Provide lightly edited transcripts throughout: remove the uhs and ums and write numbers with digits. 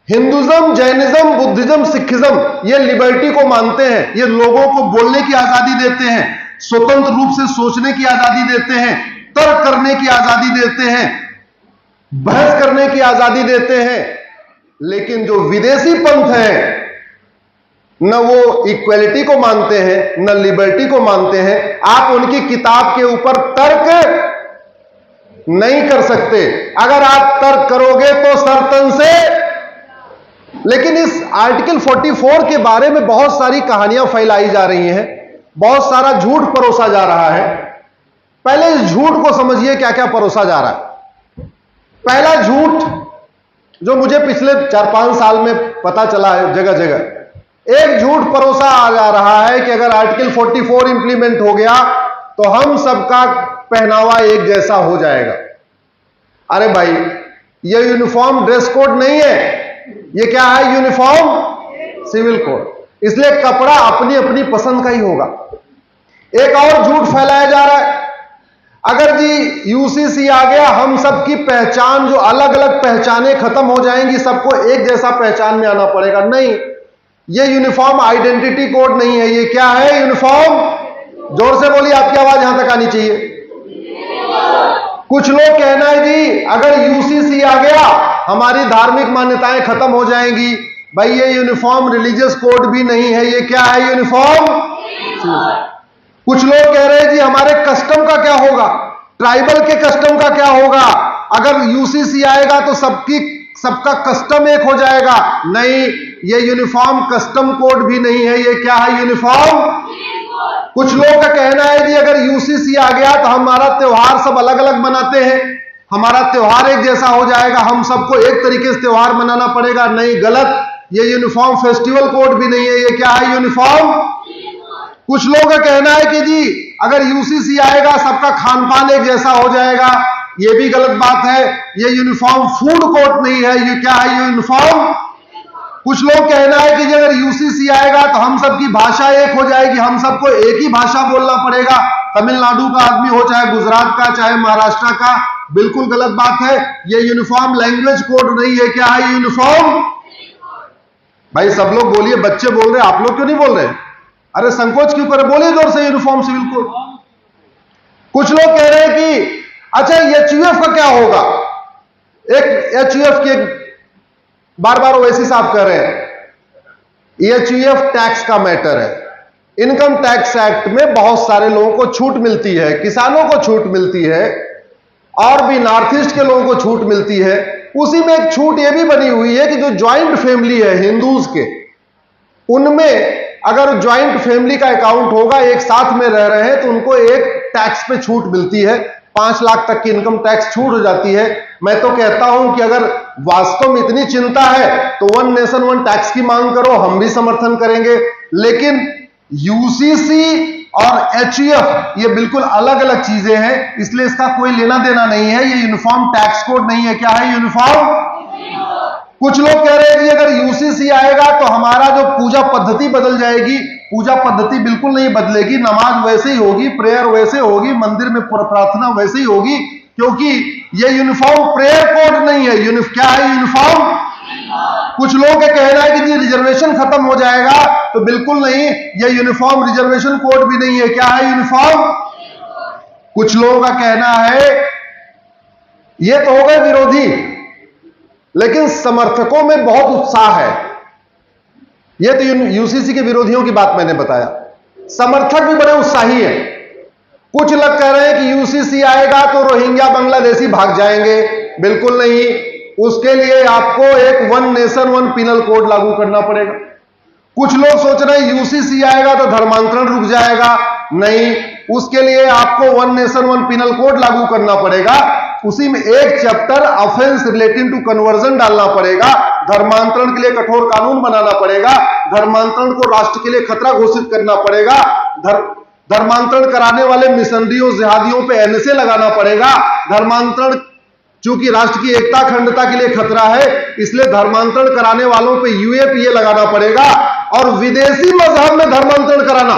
Hinduism, Jainism, Buddhism, Sikhism ये liberty को मानते हैं। ये लोगों को बोलने की आजादी देते हैं, स्वतंत्र रूप से सोचने की आजादी देते हैं, तर्क करने की आजादी देते हैं, बहस करने की आजादी देते हैं। लेकिन जो विदेशी पंथ है, न वो इक्वलिटी को मानते हैं, न लिबर्टी को मानते हैं। आप उनकी किताब के ऊपर तर्क नहीं कर सकते। अगर आप तर्क करोगे तो सरतन से। लेकिन इस आर्टिकल 44 के बारे में बहुत सारी कहानियां फैलाई जा रही हैं, बहुत सारा झूठ परोसा जा रहा है। पहले इस झूठ को समझिए क्या क्या परोसा जा रहा है। पहला झूठ जो मुझे पिछले 4-5 साल में पता चला है, जगह जगह एक झूठ परोसा आ जा रहा है कि अगर आर्टिकल 44 इंप्लीमेंट हो गया तो हम सबका पहनावा एक जैसा हो जाएगा। अरे भाई, ये यूनिफॉर्म ड्रेस कोड नहीं है, ये क्या है? Uniform civil code. इसलिए कपड़ा अपनी अपनी पसंद का ही होगा। एक और झूठ फैलाया जा रहा है, अगर जी यूसीसी आ गया, हम सबकी पहचान, जो अलग अलग पहचानें खत्म हो जाएंगी, सबको एक जैसा पहचान में आना पड़ेगा। नहीं, ये यूनिफॉर्म आइडेंटिटी कोड नहीं है। ये क्या है? यूनिफॉर्म। जोर से बोलिए, आपकी आवाज यहां तक आनी चाहिए। कुछ लोग कहना है जी अगर यूसीसी आ गया हमारी धार्मिक मान्यताएं खत्म हो जाएंगी। भाई, ये यूनिफॉर्म रिलीजियस कोड भी नहीं है। ये क्या है? यूनिफॉर्म। कुछ लोग कह रहे हैं जी हमारे कस्टम का क्या होगा, ट्राइबल के कस्टम का क्या होगा, अगर यूसीसी आएगा तो सबका कस्टम एक हो जाएगा। नहीं, ये यूनिफॉर्म कस्टम कोड भी नहीं है। ये क्या है? यूनिफॉर्म। कुछ लोगों का कहना है जी अगर यूसीसी आ गया तो हमारा त्योहार सब अलग अलग मनाते हैं, हमारा त्योहार एक जैसा हो जाएगा, हम सबको एक तरीके से त्योहार मनाना पड़ेगा। नहीं, गलत, ये यूनिफॉर्म फेस्टिवल कोड भी नहीं है। ये क्या है? यूनिफॉर्म। कुछ लोगों का कहना है कि जी अगर यूसीसी आएगा सबका खान पान एक जैसा हो जाएगा। ये भी गलत बात है, ये यूनिफॉर्म फूड कोड नहीं है। ये क्या है? यूनिफॉर्म। कुछ लोग कहना है कि अगर यूसीसी आएगा तो हम सबकी भाषा एक हो जाएगी, हम सबको एक ही भाषा बोलना पड़ेगा, तमिलनाडु का आदमी हो, चाहे गुजरात का, चाहे महाराष्ट्र का। बिल्कुल गलत बात है, ये यूनिफॉर्म लैंग्वेज कोड नहीं है। क्या है? यूनिफॉर्म। भाई सब लोग बोलिए, बच्चे बोल रहे, आप लोग क्यों नहीं बोल रहे? अरे संकोच क्यों करे, बोलिए जोर से, यूनिफॉर्म सिविल कोड। कुछ लोग कह रहे हैं कि अच्छा एचयूएफ का क्या होगा। एक एचयूएफ के बार बार ओवैसी साहब कह रहे हैं एचयूएफ टैक्स का मैटर है। इनकम टैक्स एक्ट में बहुत सारे लोगों को छूट मिलती है, किसानों को छूट मिलती है, और भी नॉर्थ ईस्ट के लोगों को छूट मिलती है। उसी में एक छूट यह भी बनी हुई है कि जो ज्वाइंट फैमिली है हिंदूज के, उनमें अगर ज्वाइंट फैमिली का अकाउंट होगा, एक साथ में रह रहे हैं, तो उनको एक टैक्स पे छूट मिलती है, 5 लाख तक की इनकम टैक्स छूट हो जाती है। मैं तो कहता हूं कि अगर वास्तव में इतनी चिंता है तो 1 नेशन 1 टैक्स की मांग करो, हम भी समर्थन करेंगे। लेकिन यूसीसी और एचयूएफ ये बिल्कुल अलग अलग चीजें हैं, इसलिए इसका कोई लेना देना नहीं है। ये यूनिफॉर्म टैक्स कोड नहीं है। क्या है? यूनिफॉर्म। कुछ लोग कह रहे हैं कि अगर यूसीसी आएगा तो हमारा जो पूजा पद्धति बदल जाएगी। पूजा पद्धति बिल्कुल नहीं बदलेगी, नमाज वैसे ही होगी, प्रेयर वैसे होगी, मंदिर में प्रार्थना वैसे ही होगी, क्योंकि ये यूनिफॉर्म प्रेयर कोड नहीं है। क्या है? यूनिफॉर्म। कुछ लोगों का कहना है कि जी रिजर्वेशन खत्म हो जाएगा, तो बिल्कुल नहीं, ये यूनिफॉर्म रिजर्वेशन कोड भी नहीं है। क्या है? यूनिफॉर्म। कुछ लोगों का कहना है, ये तो हो गए विरोधी, लेकिन समर्थकों में बहुत उत्साह है। यह तो यूसीसी के विरोधियों की बात मैंने बताया, समर्थक भी बड़े उत्साही हैं। कुछ लोग कह रहे हैं कि यूसीसी आएगा तो रोहिंग्या बांग्लादेशी भाग जाएंगे। बिल्कुल नहीं, उसके लिए आपको एक 1 नेशन 1 पिनल कोड लागू करना पड़ेगा। कुछ लोग सोच रहे हैं यूसीसी आएगा तो धर्मांतरण रुक जाएगा। नहीं, उसके लिए आपको 1 नेशन 1 पिनल कोड लागू करना पड़ेगा। उसी में एक chapter offence relating to conversion डालना पड़ेगा। धर्मांतरण के लिए कठोर कानून बनाना पड़ेगा। धर्मांतरण को राष्ट्र के लिए खतरा घोषित करना पड़ेगा। धर्मांतरण कराने वाले मिशनरियों जिहादियों पे एनएसए लगाना पड़ेगा। धर्मांतरण चूंकि राष्ट्र की एकता अखंडता के लिए खतरा है, इसलिए धर्मांतरण कराने वालों पे यूएपीए लगाना पड़ेगा। और विदेशी मजहब में धर्मांतरण कराना,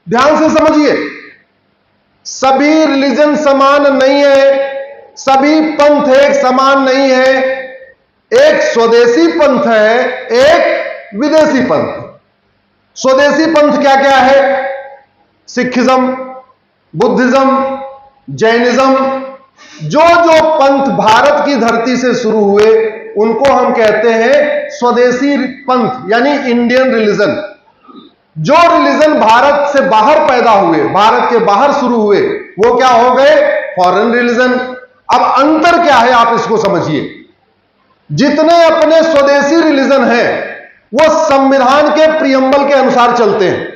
ध्यान से समझिए, सभी रिलीजन समान नहीं है, सभी पंथ एक समान नहीं है। एक स्वदेशी पंथ है, एक विदेशी पंथ। स्वदेशी पंथ क्या क्या है? सिखिज्म, बुद्धिज्म, जैनिज्म, जो जो पंथ भारत की धरती से शुरू हुए उनको हम कहते हैं स्वदेशी पंथ, यानी इंडियन रिलीजन। जो रिलीजन भारत से बाहर पैदा हुए, भारत के बाहर शुरू हुए, वो क्या हो गए? Foreign religion. अब अंतर क्या है आप इसको समझिए। जितने अपने स्वदेशी रिलीजन हैं वो संविधान के प्रियम्बल के अनुसार चलते हैं।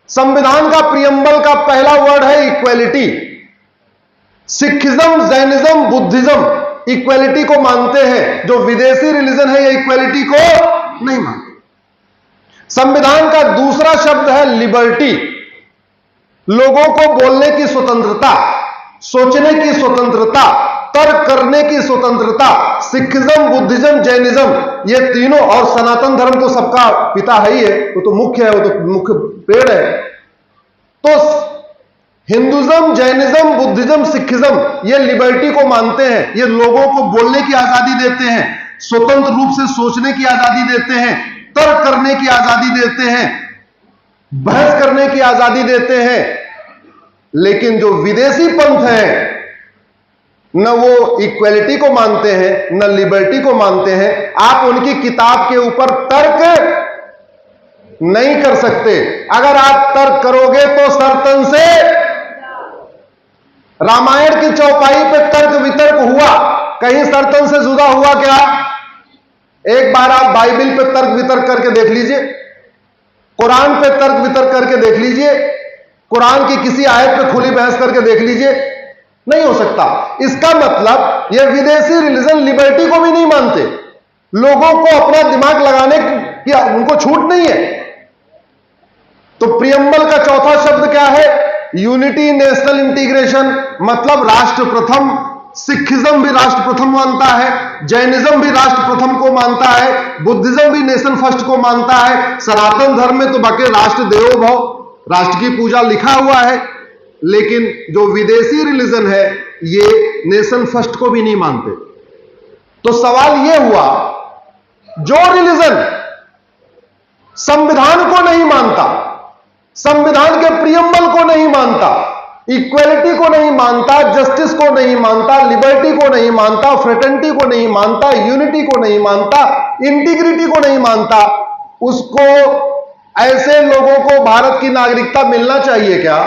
संविधान का प्रियम्बल का पहला वर्ड है equality. Sikhism, Jainism, Buddhism equality को मानते हैं, जो विदेशी रिलीजन है ये इक्वेलिटी को नहीं मानते। संविधान का दूसरा शब्द है लिबर्टी, लोगों को बोलने की स्वतंत्रता, सोचने की स्वतंत्रता, तर्क करने की स्वतंत्रता। सिखिज्म, बुद्धिज्म, जैनिज्म ये तीनों, और सनातन धर्म तो सबका पिता है ही है, वो तो मुख्य है, वो तो मुख्य पेड़ है। तो हिंदुज्म, जैनिज्म, बुद्धिज्म, सिखिज्म ये लिबर्टी को मानते हैं, ये लोगों को बोलने की आजादी देते हैं, स्वतंत्र रूप से सोचने की आजादी देते हैं, तर्क करने की आजादी देते हैं, बहस करने की आजादी देते हैं। लेकिन जो विदेशी पंथ है न वो इक्वेलिटी को मानते हैं न लिबर्टी को मानते हैं। आप उनकी किताब के ऊपर तर्क नहीं कर सकते। अगर आप तर्क करोगे तो सरतन से रामायण की चौपाई पे तर्क वितर्क हुआ, कहीं सरतन से जुदा हुआ क्या? एक बार आप बाइबिल पे तर्क वितर्क करके देख लीजिए, कुरान पे तर्क वितर्क करके देख लीजिए, कुरान की किसी आयत पे खुली बहस करके देख लीजिए, नहीं हो सकता। इसका मतलब यह विदेशी रिलीजन लिबर्टी को भी नहीं मानते, लोगों को अपना दिमाग लगाने की उनको छूट नहीं है। तो प्रियम्बल का चौथा शब्द क्या है? यूनिटी, नेशनल इंटीग्रेशन, मतलब राष्ट्र प्रथम। सिखिज्म भी राष्ट्र प्रथम मानता है, जैनिज्म भी राष्ट्र प्रथम को मानता है, बुद्धिज्म भी नेशन फर्स्ट को मानता है। सनातन धर्म में तो बाकी राष्ट्र देवो भव, राष्ट्र की पूजा लिखा हुआ है। लेकिन जो विदेशी रिलीजन है ये नेशन फर्स्ट को भी नहीं मानते। तो सवाल यह हुआ, जो रिलीजन संविधान को नहीं मानता, संविधान के प्रियम्बल को नहीं मानता, इक्वेलिटी को नहीं मानता, जस्टिस को नहीं मानता, लिबर्टी को नहीं मानता, फ्रेटर्निटी को नहीं मानता, यूनिटी को नहीं मानता, इंटीग्रिटी को नहीं मानता, उसको, ऐसे लोगों को भारत की नागरिकता मिलना चाहिए क्या?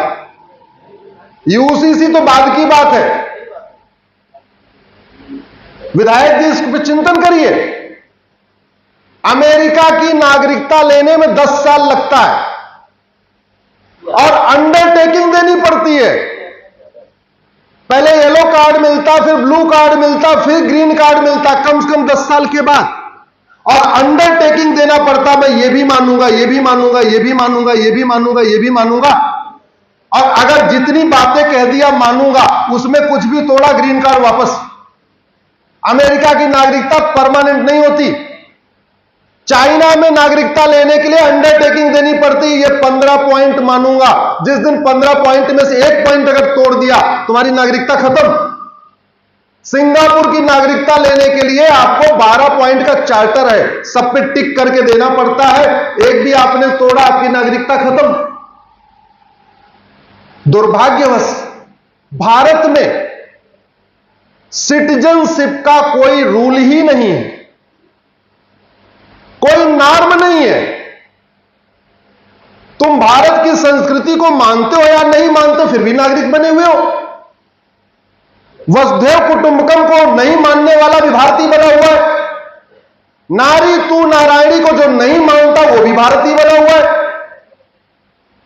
यूसीसी तो बाद की बात है। विधायक जी इस पर चिंतन करिए। अमेरिका की नागरिकता लेने में 10 साल लगता है और अंडरटेकिंग देनी पड़ती है। पहले येलो कार्ड मिलता, फिर ब्लू कार्ड मिलता, फिर ग्रीन कार्ड मिलता, कम से कम 10 साल के बाद। और अंडरटेकिंग देना पड़ता, मैं ये भी मानूंगा, ये भी मानूंगा, ये भी मानूंगा, ये भी मानूंगा, ये भी मानूंगा। और अगर जितनी बातें कह दिया मानूंगा, उसमें कुछ भी तोड़ा, ग्रीन कार्ड वापस। अमेरिका की नागरिकता परमानेंट नहीं होती। चाइना में नागरिकता लेने के लिए अंडरटेकिंग देनी पड़ती, ये 15 पॉइंट मानूंगा। जिस दिन 15 पॉइंट में से एक पॉइंट अगर तोड़ दिया, तुम्हारी नागरिकता खत्म। सिंगापुर की नागरिकता लेने के लिए आपको 12 पॉइंट का चार्टर है, सब पे टिक करके देना पड़ता है। एक भी आपने तोड़ा, आपकी नागरिकता खत्म। दुर्भाग्यवश भारत में सिटीजनशिप का कोई रूल ही नहीं है, कोई नॉर्म नहीं है। तुम भारत की संस्कृति को मानते हो या नहीं मानते, फिर भी नागरिक बने हुए हो। वसुधैव कुटुंबकम को नहीं मानने वाला भी भारतीय बना हुआ है। नारी तू नारायणी को जो नहीं मानता वो भी भारतीय बना हुआ है।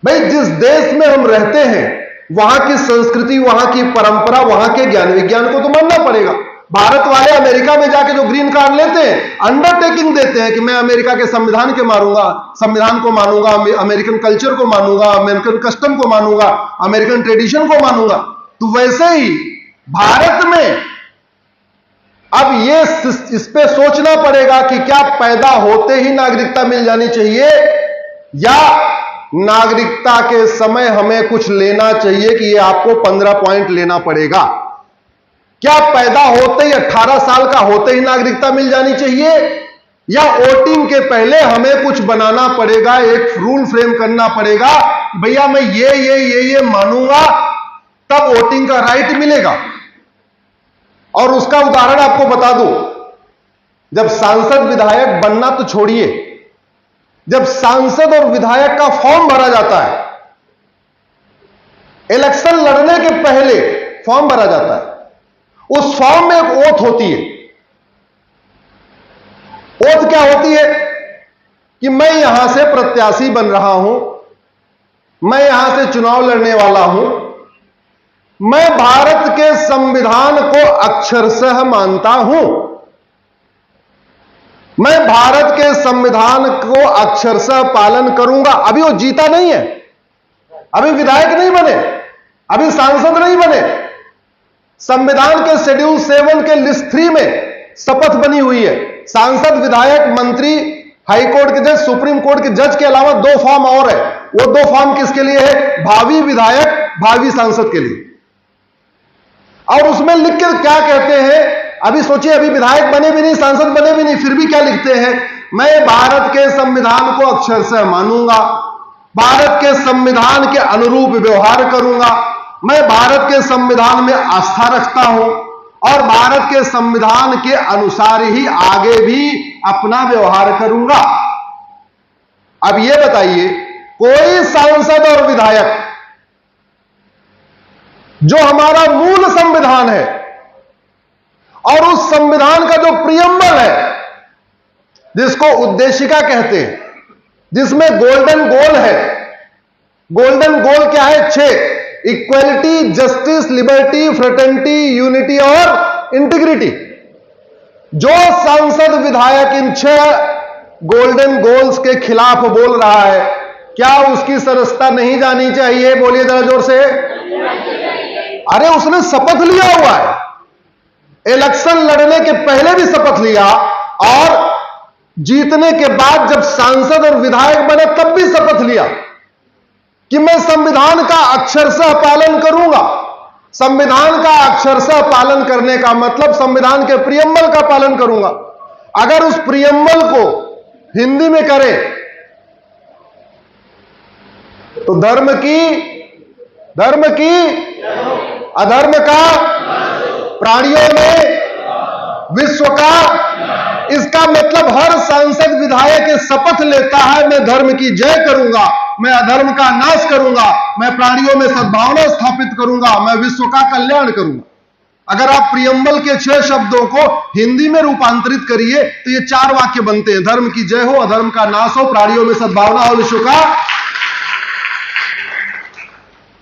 भाई, जिस देश में हम रहते हैं वहां की संस्कृति, वहां की परंपरा, वहां के ज्ञान विज्ञान को तो मानना पड़ेगा। भारत वाले अमेरिका में जाके जो ग्रीन कार्ड लेते हैं, अंडरटेकिंग देते हैं कि मैं अमेरिका के संविधान को मानूंगा, अमेरिकन कल्चर को मानूंगा, अमेरिकन कस्टम को मानूंगा, अमेरिकन ट्रेडिशन को मानूंगा। तो वैसे ही भारत में अब ये इस पे सोचना पड़ेगा कि क्या पैदा होते ही नागरिकता मिल जानी चाहिए या नागरिकता के समय हमें कुछ लेना चाहिए कि ये आपको 15 पॉइंट लेना पड़ेगा। क्या पैदा होते ही 18 साल का होते ही नागरिकता मिल जानी चाहिए, या वोटिंग के पहले हमें कुछ बनाना पड़ेगा, एक रूल फ्रेम करना पड़ेगा, भैया मैं ये मानूंगा तब वोटिंग का राइट मिलेगा। और उसका उदाहरण आपको बता दूं, जब सांसद विधायक बनना तो छोड़िए, जब सांसद और विधायक का फॉर्म भरा जाता है, इलेक्शन लड़ने के पहले फॉर्म भरा जाता है, उस फॉर्म में एक ओथ होती है। ओथ क्या होती है कि मैं यहां से प्रत्याशी बन रहा हूं, मैं यहां से चुनाव लड़ने वाला हूं, मैं भारत के संविधान को अक्षरशः मानता हूं, मैं भारत के संविधान को अक्षरशः पालन करूंगा। अभी वो जीता नहीं है, अभी विधायक नहीं बने, अभी सांसद नहीं बने, संविधान के शेड्यूल 7 के लिस्ट 3 में शपथ बनी हुई है। सांसद, विधायक, मंत्री, हाई कोर्ट के जज, सुप्रीम कोर्ट के जज के अलावा 2 फॉर्म और है। वो 2 फॉर्म किसके लिए है? भावी विधायक, भावी सांसद के लिए। और उसमें लिख के क्या कहते हैं, अभी सोचिए, अभी विधायक बने भी नहीं, सांसद बने भी नहीं, फिर भी क्या लिखते हैं? मैं भारत के संविधान को अक्षरशः मानूंगा, भारत के संविधान के अनुरूप व्यवहार करूंगा, मैं भारत के संविधान में आस्था रखता हूं और भारत के संविधान के अनुसार ही आगे भी अपना व्यवहार करूंगा। अब यह बताइए, कोई सांसद और विधायक जो हमारा मूल संविधान है और उस संविधान का जो प्रियम्बल है, जिसको उद्देशिका कहते हैं, जिसमें गोल्डन गोल है, गोल्डन गोल क्या है? 6, equality, justice, liberty, fraternity, unity और इंटीग्रिटी। जो सांसद विधायक इन 6 गोल्डन गोल्स के खिलाफ बोल रहा है, क्या उसकी सदस्यता नहीं जानी चाहिए? बोलिए जरा जोर से। अरे उसने शपथ लिया हुआ है, इलेक्शन लड़ने के पहले भी शपथ लिया और जीतने के बाद जब सांसद और विधायक बने तब भी शपथ लिया कि मैं संविधान का अक्षरशः पालन करूंगा। संविधान का अक्षरशः पालन करने का मतलब संविधान के प्रियम्बल का पालन करूंगा। अगर उस प्रियम्बल को हिंदी में करें तो धर्म की अधर्म का, प्राणियों में विश्व का। इसका मतलब हर सांसद विधायक शपथ लेता है, मैं धर्म की जय करूंगा, मैं अधर्म का नाश करूंगा, मैं प्राणियों में सद्भावना स्थापित करूंगा, मैं विश्व का कल्याण करूंगा। अगर आप प्रियम्बल के 6 शब्दों को हिंदी में रूपांतरित करिए तो ये 4 वाक्य बनते हैं। धर्म की जय हो, अधर्म का नाश हो, प्राणियों में सद्भावना हो, विश्व का।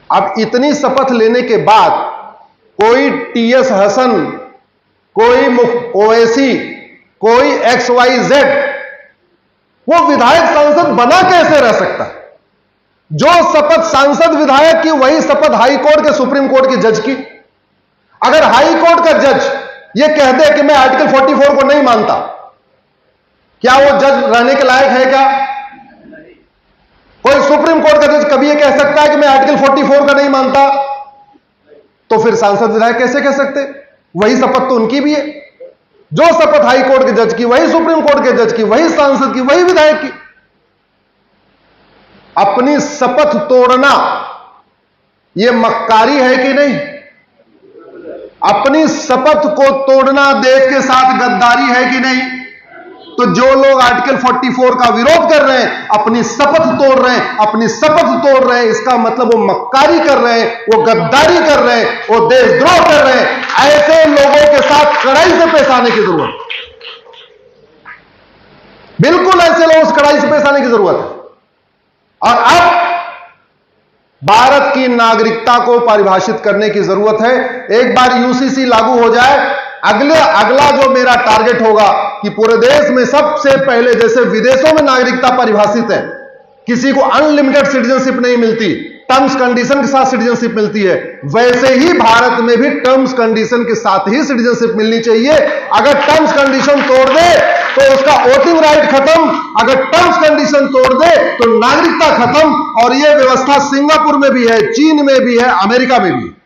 अब इतनी शपथ लेने के बाद कोई टीएस हसन, कोई ओवैसी, कोई XYZ वो विधायक सांसद बना कैसे रह सकता है? जो शपथ सांसद विधायक की वही शपथ हाई कोर्ट के, सुप्रीम कोर्ट के जज की। अगर हाई कोर्ट का जज ये कह दे कि मैं आर्टिकल 44 को नहीं मानता, क्या वो जज रहने के लायक है क्या? कोई सुप्रीम कोर्ट का जज कभी ये कह सकता है कि मैं आर्टिकल 44 का नहीं मानता? तो फिर सांसद विधायक कैसे कह सकते? वही शपथ तो उनकी भी है। जो शपथ हाई कोर्ट के जज की वही सुप्रीम कोर्ट के जज की, वही सांसद की, वही विधायक की। अपनी शपथ तोड़ना यह मक्कारी है कि नहीं? अपनी शपथ को तोड़ना देश के साथ गद्दारी है कि नहीं? तो जो लोग आर्टिकल 44 का विरोध कर रहे हैं, अपनी शपथ तोड़ रहे हैं, अपनी शपथ तोड़ रहे हैं, इसका मतलब वो मक्कारी कर रहे हैं, वो गद्दारी कर रहे हैं, वो देशद्रोह कर रहे हैं। ऐसे लोगों के साथ कड़ाई से पेश आने की जरूरत है। बिल्कुल ऐसे लोगों से कड़ाई से पेश आने की जरूरत है। और अब भारत की नागरिकता को परिभाषित करने की जरूरत है। एक बार यूसीसी लागू हो जाए, अगला जो मेरा टारगेट होगा कि पूरे देश में सबसे पहले, जैसे विदेशों में नागरिकता परिभाषित है, किसी को अनलिमिटेड सिटीजनशिप नहीं मिलती, टर्म्स कंडीशन के साथ सिटीजनशिप मिलती है, वैसे ही भारत में भी टर्म्स कंडीशन के साथ ही सिटीजनशिप मिलनी चाहिए। अगर टर्म्स कंडीशन तोड़ दे तो उसका वोटिंग राइट खत्म, अगर टर्म्स कंडीशन तोड़ दे तो नागरिकता खत्म। और यह व्यवस्था सिंगापुर में भी है, चीन में भी है, अमेरिका में भी है।